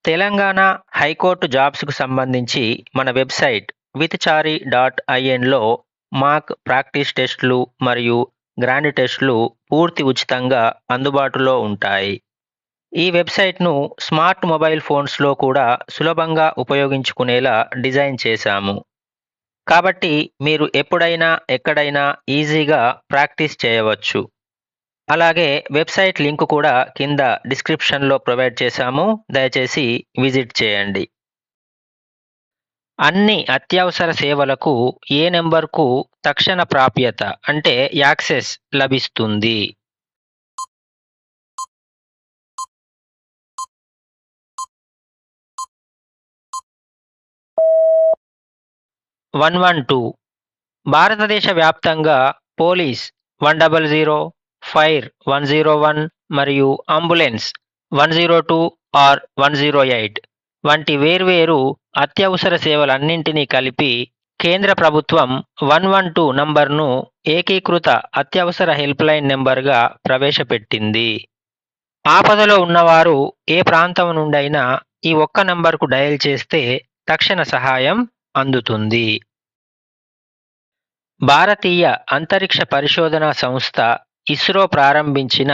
Telangana high court జాబ్స్‌కు సంబంధించి మన website విత్‌చారి.inలో మాక్ practice టెస్ట్‌లు మరియు గ్రాండ్ టెస్ట్‌లు పూర్తి ఉచితంగా అందుబాటులో ఉంటాయి. ఈ వెబ్‌సైట్‌ను స్మార్ట్ మొబైల్ ఫోన్స్‌లో కూడా సులభంగా ఉపయోగించుకునేలా డిజైన్ చేశాము. కాబట్టి మీరు ఎప్పుడైనా, ఎక్కడైనా ఈజీగా ప్రాక్టీస్ చేయవచ్చు. అలాగే వెబ్‌సైట్ లింక్ కూడా కింద డిస్క్రిప్షన్‌లో ప్రొవైడ్ చేశాము. దయచేసి విజిట్ చేయండి. అన్ని అత్యవసర సేవలకు ఏ నంబర్‌కు తక్షణ ప్రాప్యత అంటే యాక్సెస్ లభిస్తుంది. వన్ 112 భారతదేశ వ్యాప్తంగా పోలీస్ 100, ఫైర్ 101 మరియు అంబులెన్స్ 102 ఆర్ 108 వంటి వేర్వేరు అత్యవసర సేవలన్నింటినీ కలిపి కేంద్ర ప్రభుత్వం 112 నంబర్ను ఏకీకృత అత్యవసర హెల్ప్‌లైన్ నంబర్‌గా ప్రవేశపెట్టింది. ఆపదలో ఉన్నవారు ఏ ప్రాంతం నుండైనా ఈ ఒక్క నంబర్‌కు డయల్ చేస్తే తక్షణ సహాయం అందుతుంది. భారతీయ అంతరిక్ష పరిశోధనా సంస్థ ఇస్రో ప్రారంభించిన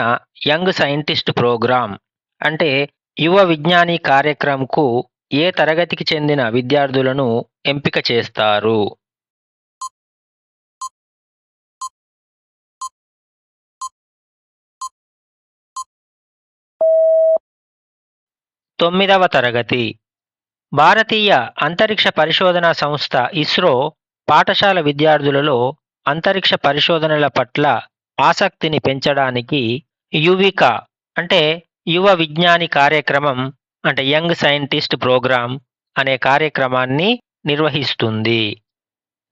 యంగ్ సైంటిస్ట్ ప్రోగ్రామ్ అంటే యువ విజ్ఞాని కార్యక్రమంకు ఏ తరగతికి చెందిన విద్యార్థులను ఎంపిక చేస్తారు. తొమ్మిదవ తరగతి. భారతీయ అంతరిక్ష పరిశోధనా సంస్థ ఇస్రో పాఠశాల విద్యార్థులలో అంతరిక్ష పరిశోధనల పట్ల ఆసక్తిని పెంచడానికి యువిక అంటే యువ విజ్ఞాని కార్యక్రమం అంటే యంగ్ సైంటిస్ట్ ప్రోగ్రామ్ అనే కార్యక్రమాన్ని నిర్వహిస్తుంది.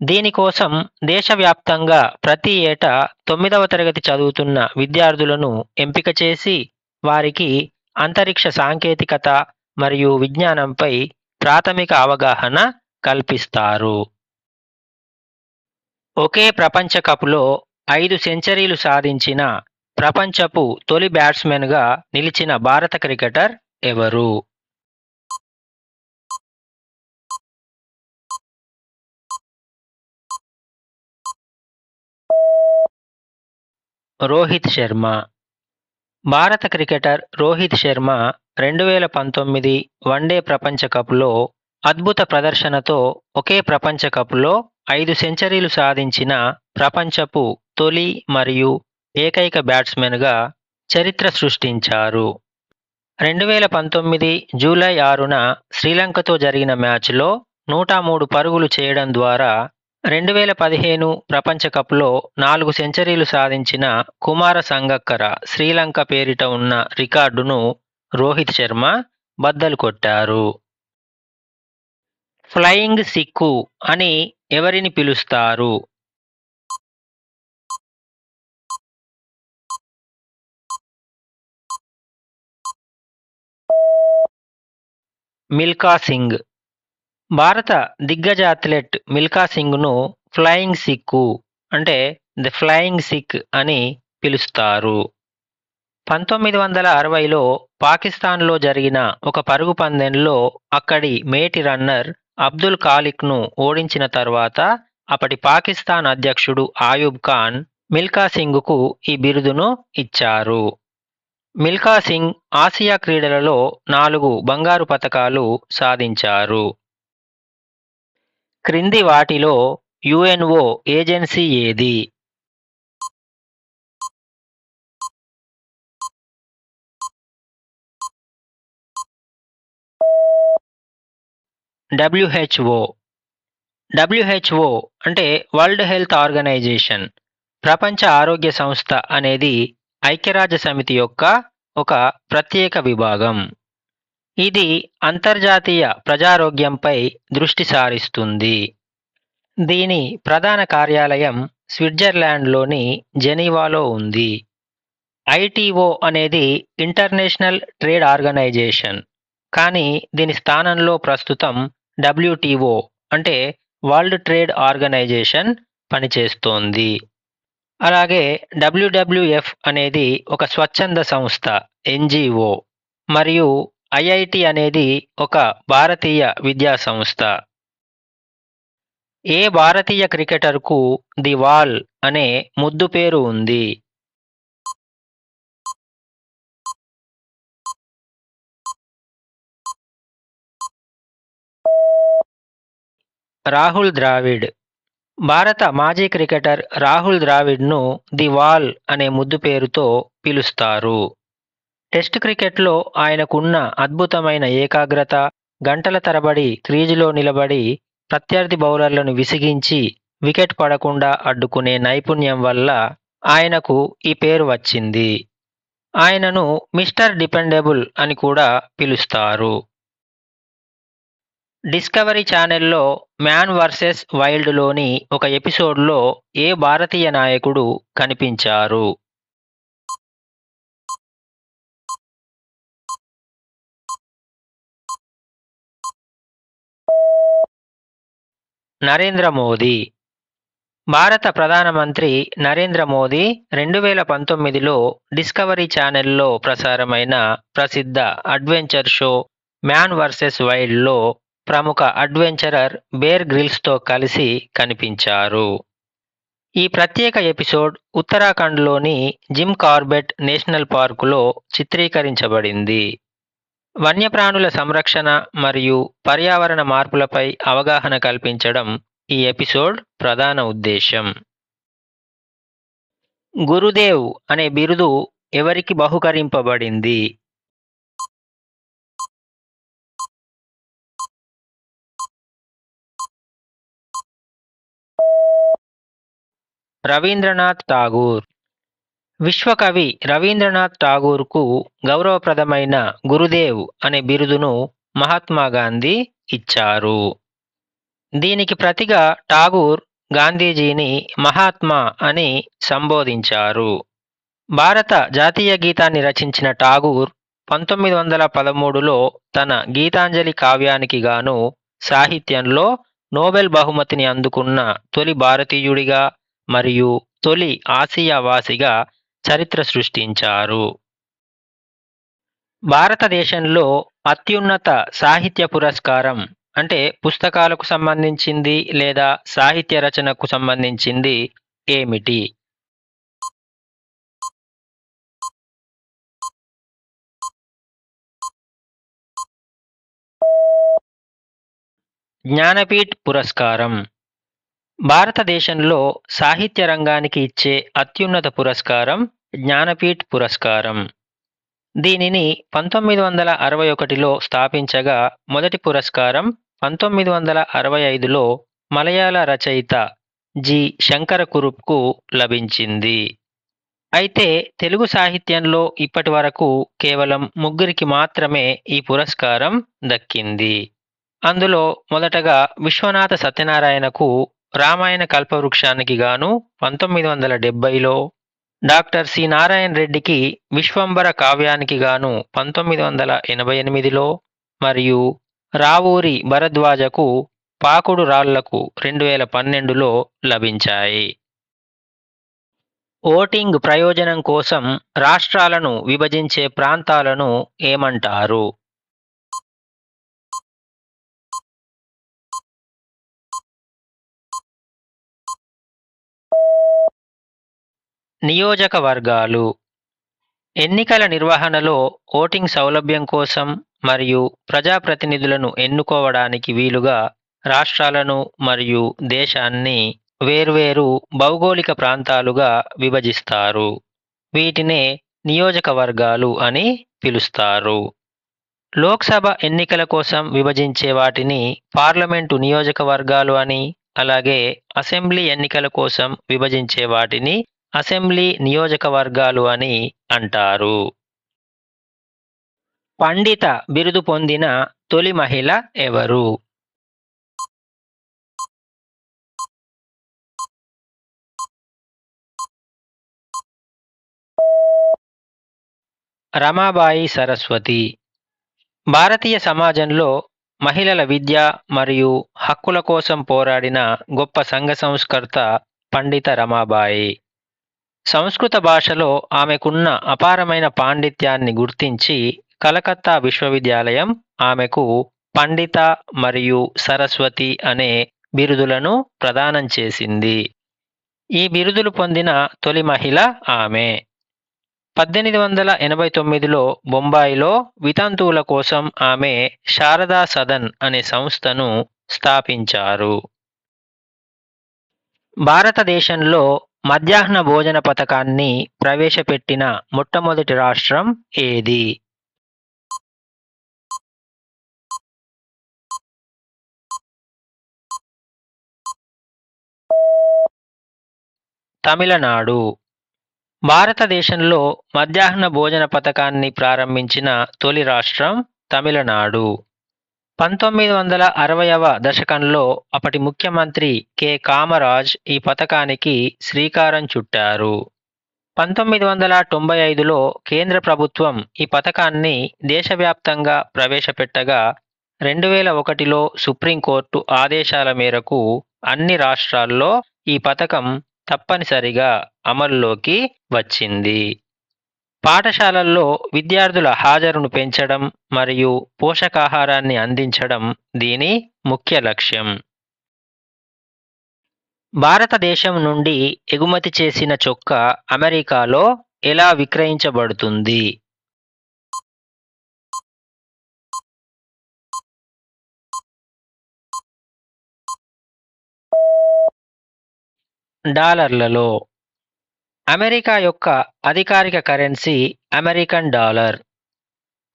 దీనికోసం దేశవ్యాప్తంగా ప్రతి ఏటా 9వ తరగతి చదువుతున్న విద్యార్థులను ఎంపిక చేసి వారికి అంతరిక్ష సాంకేతికత మరియు విజ్ఞానంపై ప్రాథమిక అవగాహన కల్పిస్తారు. ఒకే ప్రపంచ కప్‌లో 5 సెంచరీలు సాధించిన ప్రపంచపు తొలి బ్యాట్స్‌మెన్‌గా నిలిచిన భారత క్రికెటర్ ఎవరు? రోహిత్ శర్మ. భారత క్రికెటర్ రోహిత్ శర్మ 2019 వన్డే ప్రపంచ కప్‌లో అద్భుత ప్రదర్శనతో ఒకే ప్రపంచ కప్‌లో 5 సెంచరీలు సాధించిన ప్రపంచపు తొలి మరియు ఏకైక బ్యాట్స్‌మెన్‌గా చరిత్ర సృష్టించారు. 2019 జూలై 6న శ్రీలంకతో జరిగిన మ్యాచ్‌లో 103 పరుగులు చేయడం ద్వారా 2015 ప్రపంచ కప్‌లో 4 సెంచరీలు సాధించిన కుమార సంగక్కర శ్రీలంక పేరిట ఉన్న రికార్డును రోహిత్ శర్మ బద్దలు కొట్టారు. ఫ్లయింగ్ సిక్కు అని ఎవరిని పిలుస్తారు? మిల్కా సింగ్. భారత దిగ్గజ అథ్లెట్ మిల్కా సింగ్‌ను ఫ్లయింగ్ సిక్కు అంటే ది ఫ్లయింగ్ సిక్ అని పిలుస్తారు. 1960లో పాకిస్తాన్‌లో జరిగిన ఒక పరుగు పందెంలో అక్కడి మేటి రన్నర్ అబ్దుల్ ఖాలిక్‌ను ఓడించిన తర్వాత అప్పటి పాకిస్తాన్ అధ్యక్షుడు ఆయూబ్ ఖాన్ మిల్కా సింగ్‌కు ఈ బిరుదును ఇచ్చారు. మిల్కా సింగ్ ఆసియా క్రీడలలో 4 బంగారు పతకాలు సాధించారు. క్రింది వాటిలో యుఎన్ఓ ఏజెన్సీ ఏది? డబ్ల్యూహెచ్ఓ. డబ్ల్యూహెచ్ఓ అంటే వరల్డ్ హెల్త్ ఆర్గనైజేషన్, ప్రపంచ ఆరోగ్య సంస్థ అనేది ఐక్యరాజ్య సమితి యొక్క ఒక ప్రత్యేక విభాగం. ఇది అంతర్జాతీయ ప్రజారోగ్యంపై దృష్టి సారిస్తుంది. దీని ప్రధాన కార్యాలయం స్విట్జర్లాండ్‌లోని జెనీవాలో ఉంది. ఐటిఓ అనేది ఇంటర్నేషనల్ ట్రేడ్ ఆర్గనైజేషన్. కానీ దీని స్థానంలో ప్రస్తుతం డబ్ల్యూటిఓ అంటే వరల్డ్ ట్రేడ్ ఆర్గనైజేషన్ పనిచేస్తోంది. అలాగే డబ్ల్యూడబ్ల్యూఎఫ్ అనేది ఒక స్వచ్ఛంద సంస్థ ఎన్‌జిఓ మరియు ఐఐటి అనేది ఒక భారతీయ విద్యా సంస్థ. ఏ భారతీయ క్రికెటర్కు ది వాల్ అనే ముద్దు పేరు ఉంది? రాహుల్ ద్రావిడ్. భారత మాజీ క్రికెటర్ రాహుల్ ద్రావిడ్ను ది వాల్ అనే ముద్దు పేరుతో పిలుస్తారు. టెస్ట్ క్రికెట్లో ఆయనకున్న అద్భుతమైన ఏకాగ్రత, గంటల తరబడి క్రీజులో నిలబడి ప్రత్యర్థి బౌలర్లను విసిగించి వికెట్ పడకుండా అడ్డుకునే నైపుణ్యం వల్ల ఆయనకు ఈ పేరు వచ్చింది. ఆయనను మిస్టర్ డిపెండబుల్ అని కూడా పిలుస్తారు. డిస్కవరీ ఛానెల్లో మ్యాన్ వర్సెస్ వైల్డ్లోని ఒక ఎపిసోడ్లో ఏ భారతీయ నాయకుడు కనిపించారు? నరేంద్ర మోదీ. భారత ప్రధానమంత్రి నరేంద్ర మోదీ 2019లో డిస్కవరీ ఛానెల్లో ప్రసారమైన ప్రసిద్ధ అడ్వెంచర్ షో మ్యాన్ వర్సెస్ వైల్డ్లో ప్రముఖ అడ్వెంచరర్ బేర్ గ్రిల్స్తో కలిసి కనిపించారు. ఈ ప్రత్యేక ఎపిసోడ్ ఉత్తరాఖండ్లోని జిమ్ కార్బెట్ నేషనల్ పార్కులో చిత్రీకరించబడింది. వన్యప్రాణుల సంరక్షణ మరియు పర్యావరణ మార్పులపై అవగాహన కల్పించడం ఈ ఎపిసోడ్ ప్రధాన ఉద్దేశం. గురుదేవ్ అనే బిరుదు ఎవరికి బహుకరింపబడింది? రవీంద్రనాథ్ ఠాగూర్. విశ్వకవి రవీంద్రనాథ్ ఠాగూర్కు గౌరవప్రదమైన గురుదేవ్ అనే బిరుదును మహాత్మా గాంధీ ఇచ్చారు. దీనికి ప్రతిగా ఠాగూర్ గాంధీజీని మహాత్మా అని సంబోధించారు. భారత జాతీయ గీతాన్ని రచించిన ఠాగూర్ 1913లో తన గీతాంజలి కావ్యానికి గాను సాహిత్యంలో నోబెల్ బహుమతిని అందుకున్న తొలి భారతీయుడిగా మరియు తొలి ఆసియా వాసిగా చరిత్ర సృష్టించారు. భారతదేశంలో అత్యున్నత సాహిత్య పురస్కారం అంటే పుస్తకాలకు సంబంధించింది లేదా సాహిత్య రచనకు సంబంధించింది ఏమిటి? జ్ఞానపీఠ్ పురస్కారం. భారతదేశంలో సాహిత్య రంగానికి ఇచ్చే అత్యున్నత పురస్కారం జ్ఞానపీఠ్ పురస్కారం. దీనిని 1961లో స్థాపించగా మొదటి పురస్కారం 1965లో మలయాళ రచయిత జి. శంకర కురుప్కు లభించింది. అయితే తెలుగు సాహిత్యంలో ఇప్పటి వరకు కేవలం 3 మాత్రమే ఈ పురస్కారం దక్కింది. అందులో మొదటగా విశ్వనాథ సత్యనారాయణకు రామాయణ కల్పవృక్షానికి గాను 1970లో, డాక్టర్ సి. నారాయణ రెడ్డికి విశ్వంబర కావ్యానికి గాను 1988లో మరియు రావూరి భరద్వాజకు పాకుడు రాళ్లకు 2012లో లభించాయి. ఓటింగ్ ప్రయోజనం కోసం రాష్ట్రాలను విభజించే ప్రాంతాలను ఏమంటారు? నియోజకవర్గాలు. ఎన్నికల నిర్వహణలో ఓటింగ్ సౌలభ్యం కోసం మరియు ప్రజాప్రతినిధులను ఎన్నుకోవడానికి వీలుగా రాష్ట్రాలను మరియు దేశాన్ని వేర్వేరు భౌగోళిక ప్రాంతాలుగా విభజిస్తారు. వీటినే నియోజకవర్గాలు అని పిలుస్తారు. లోక్సభ ఎన్నికల కోసం విభజించే వాటిని పార్లమెంటు నియోజకవర్గాలు అని, అలాగే అసెంబ్లీ ఎన్నికల కోసం విభజించే వాటిని అసెంబ్లీ నియోజకవర్గాలు అని అంటారు. పండిత బిరుదు పొందిన తొలి మహిళ ఎవరు? రమాబాయి సరస్వతి. భారతీయ సమాజంలో మహిళల విద్య మరియు హక్కుల కోసం పోరాడిన గొప్ప సంఘ సంస్కర్త పండిత రమాబాయి. సంస్కృత భాషలో ఆమెకున్న అపారమైన పాండిత్యాన్ని గుర్తించి కలకత్తా విశ్వవిద్యాలయం ఆమెకు పండిత మరియు సరస్వతి అనే బిరుదులను ప్రదానం చేసింది. ఈ బిరుదులు పొందిన తొలి మహిళ ఆమె. 1889లో బొంబాయిలో వితంతువుల కోసం ఆమె శారదా సదన్ అనే సంస్థను స్థాపించారు. భారతదేశంలో మధ్యాహ్న భోజన పథకాన్ని ప్రవేశపెట్టిన మొట్టమొదటి రాష్ట్రం ఏది? తమిళనాడు. భారతదేశంలో మధ్యాహ్న భోజన పథకాన్ని ప్రారంభించిన తొలి రాష్ట్రం తమిళనాడు. 1960వ దశకంలో అప్పటి ముఖ్యమంత్రి కె. కామరాజ్ ఈ పథకానికి శ్రీకారం చుట్టారు. 1995లో కేంద్ర ప్రభుత్వం ఈ పథకాన్ని దేశవ్యాప్తంగా ప్రవేశపెట్టగా 2001లో సుప్రీంకోర్టు ఆదేశాల మేరకు అన్ని రాష్ట్రాల్లో ఈ పథకం తప్పనిసరిగా అమల్లోకి వచ్చింది. పాఠశాలల్లో విద్యార్థుల హాజరును పెంచడం మరియు పోషకాహారాన్ని అందించడం దీని ముఖ్య లక్ష్యం. భారతదేశం నుండి ఎగుమతి చేసిన చొక్కా అమెరికాలో ఎలా విక్రయించబడుతుంది? డాలర్లలో. అమెరికా యొక్క అధికారిక కరెన్సీ అమెరికన్ డాలర్.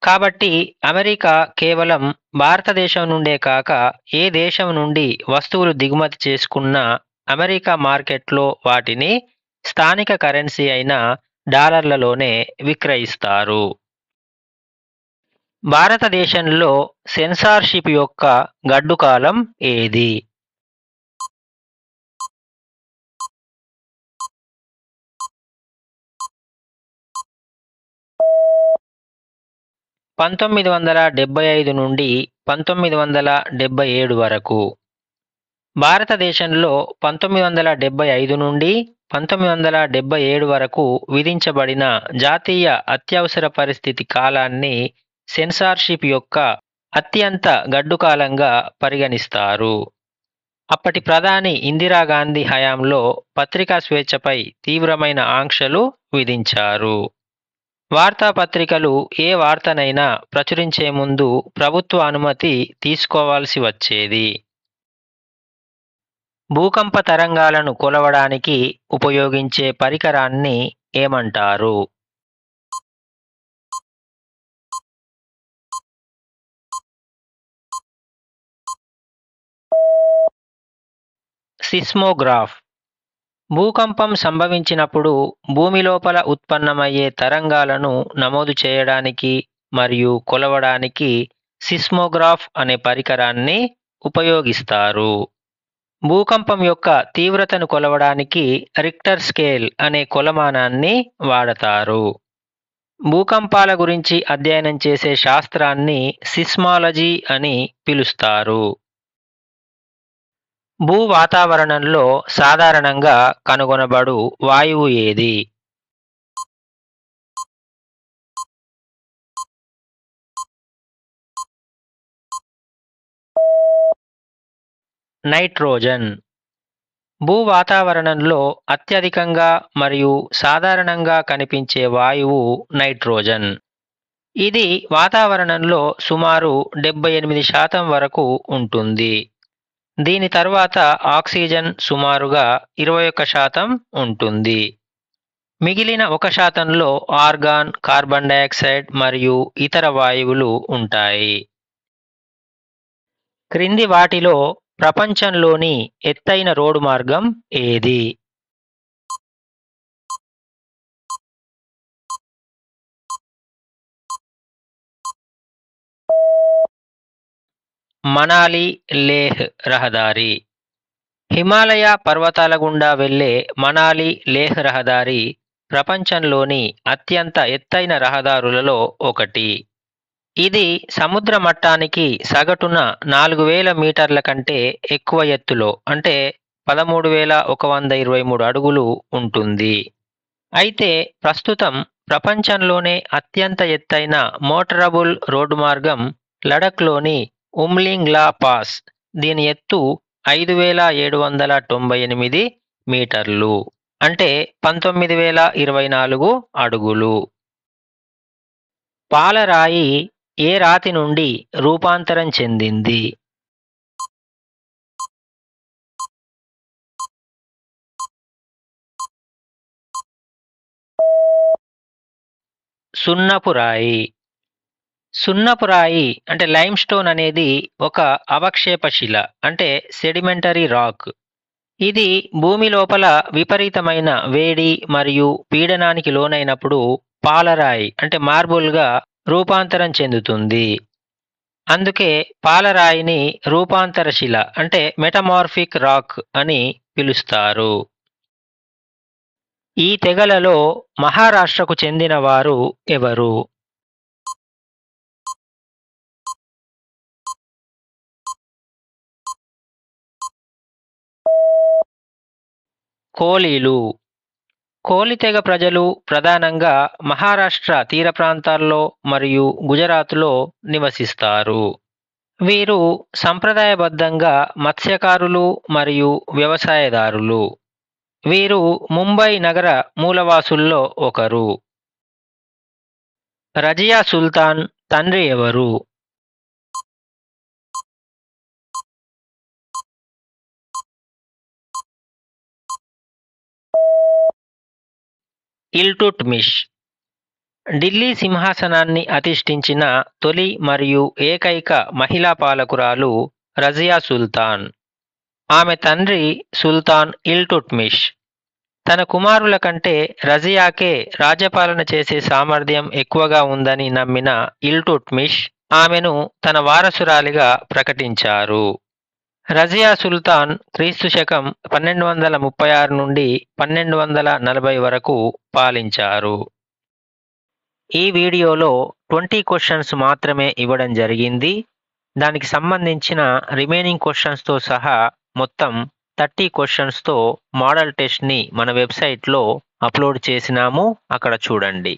కాబట్టి అమెరికా కేవలం భారతదేశం నుండే కాక ఏ దేశం నుండి వస్తువులు దిగుమతి చేసుకున్నా అమెరికా మార్కెట్లో వాటిని స్థానిక కరెన్సీ అయిన డాలర్లలోనే విక్రయిస్తారు. భారతదేశంలో సెన్సార్షిప్ యొక్క గడ్డుకాలం ఏది? (1975 నుండి 1977 వరకు). భారతదేశంలో 1975 నుండి 1977 వరకు విధించబడిన జాతీయ అత్యవసర పరిస్థితి కాలాన్ని సెన్సార్షిప్ యొక్క అత్యంత గడ్డుకాలంగా పరిగణిస్తారు. అప్పటి ప్రధాని ఇందిరాగాంధీ హయాంలో పత్రికా స్వేచ్ఛపై తీవ్రమైన ఆంక్షలు విధించారు. వార్తాపత్రికలు ఏ వార్తనైనా ప్రచురించే ముందు ప్రభుత్వ అనుమతి తీసుకోవాల్సి వచ్చేది. భూకంప తరంగాలను కొలవడానికి ఉపయోగించే పరికరాన్ని ఏమంటారు? సిస్మోగ్రాఫ్. భూకంపం సంభవించినప్పుడు భూమి లోపల ఉత్పన్నమయ్యే తరంగాలను నమోదు చేయడానికి మరియు కొలవడానికి సిస్మోగ్రాఫ్ అనే పరికరాన్ని ఉపయోగిస్తారు. భూకంపం యొక్క తీవ్రతను కొలవడానికి రిక్టర్ స్కేల్ అనే కొలమానాన్ని వాడతారు. భూకంపాల గురించి అధ్యయనం చేసే శాస్త్రాన్ని సిస్మాలజీ అని పిలుస్తారు. భూ వాతావరణంలో సాధారణంగా కనుగొనబడు వాయువు ఏది? నైట్రోజన్. భూ వాతావరణంలో అత్యధికంగా మరియు సాధారణంగా కనిపించే వాయువు నైట్రోజన్. ఇది వాతావరణంలో సుమారు 78% వరకు ఉంటుంది. దీని తర్వాత ఆక్సిజన్ సుమారుగా 21% ఉంటుంది. మిగిలిన 1%లో ఆర్గాన్, కార్బన్ డయాక్సైడ్ మరియు ఇతర వాయువులు ఉంటాయి. క్రింది వాటిలో ప్రపంచంలోని ఎత్తైన రోడ్డు మార్గం ఏది? మనాలి లేహ్ రహదారి. హిమాలయ పర్వతాల గుండా వెళ్లే మనాలి లేహ్ రహదారి ప్రపంచంలోని అత్యంత ఎత్తైన రహదారులలో ఒకటి. ఇది సముద్ర మట్టానికి సగటున 4000 మీటర్ల కంటే ఎక్కువ ఎత్తులో అంటే 13,123 అడుగులు ఉంటుంది. అయితే ప్రస్తుతం ప్రపంచంలోనే అత్యంత ఎత్తైన మోటరబుల్ రోడ్డు మార్గం లడఖ్లోని ఉమ్లింగ్లా పాస్. దీని ఎత్తు 5798 మీటర్లు, అంటే 19,024 అడుగులు. పాలరాయి ఏ రాతి నుండి రూపాంతరం చెందింది? సున్నపు రాయి. సున్నపు రాయి అంటే లైమ్ స్టోన్ అనేది ఒక అవక్షేప శిల, అంటే సెడిమెంటరీ రాక్. ఇది భూమి లోపల విపరీతమైన వేడి మరియు పీడనానికి లోనైనప్పుడు పాలరాయి అంటే మార్బుల్గా రూపాంతరం చెందుతుంది. అందుకే పాలరాయిని రూపాంతర శిల అంటే మెటమార్ఫిక్ రాక్ అని పిలుస్తారు. ఈ తెగలలో మహారాష్ట్రకు చెందిన వారు ఎవరు? కోలీలు. కోలి తెగ ప్రజలు ప్రధానంగా మహారాష్ట్ర తీర ప్రాంతాల్లో మరియు గుజరాత్లో నివసిస్తారు. వీరు సంప్రదాయబద్ధంగా మత్స్యకారులు మరియు వ్యవసాయదారులు. వీరు ముంబై నగర మూలవాసుల్లో ఒకరు. రజియా సుల్తాన్ తండ్రి ఎవరు? ఇల్టుట్మిష్. ఢిల్లీ సింహాసనాన్ని అధిష్ఠించిన తొలి మరియు ఏకైక మహిళా పాలకురాలు రజియా సుల్తాన్. ఆమె తండ్రి సుల్తాన్ ఇల్టుట్మిష్. తన కుమారుల కంటే రజియాకే రాజ్యపాలన చేసే సామర్థ్యం ఎక్కువగా ఉందని నమ్మిన ఇల్టుట్మిష్ ఆమెను తన వారసురాలిగా ప్రకటించారు. రజియా సుల్తాన్ క్రీస్తుశకం 1236 నుండి 1240 వరకు పాలించారు. ఈ వీడియోలో 20 క్వశ్చన్స్ మాత్రమే ఇవ్వడం జరిగింది. దానికి సంబంధించిన రిమైనింగ్ క్వశ్చన్స్తో సహా మొత్తం 30 క్వశ్చన్స్తో మోడల్ టెస్ట్ని మన వెబ్సైట్లో అప్లోడ్ చేసినాము, అక్కడ చూడండి.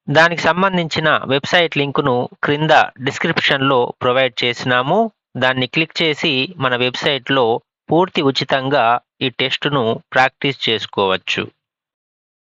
దానికి సంబంధించిన వెబ్సైట్ లింకును క్రింద డిస్క్రిప్షన్లో ప్రొవైడ్ చేసినాము. దాన్ని క్లిక్ చేసి మన వెబ్సైట్లో పూర్తి ఉచితంగా ఈ టెస్టును ప్రాక్టీస్ చేసుకోవచ్చు.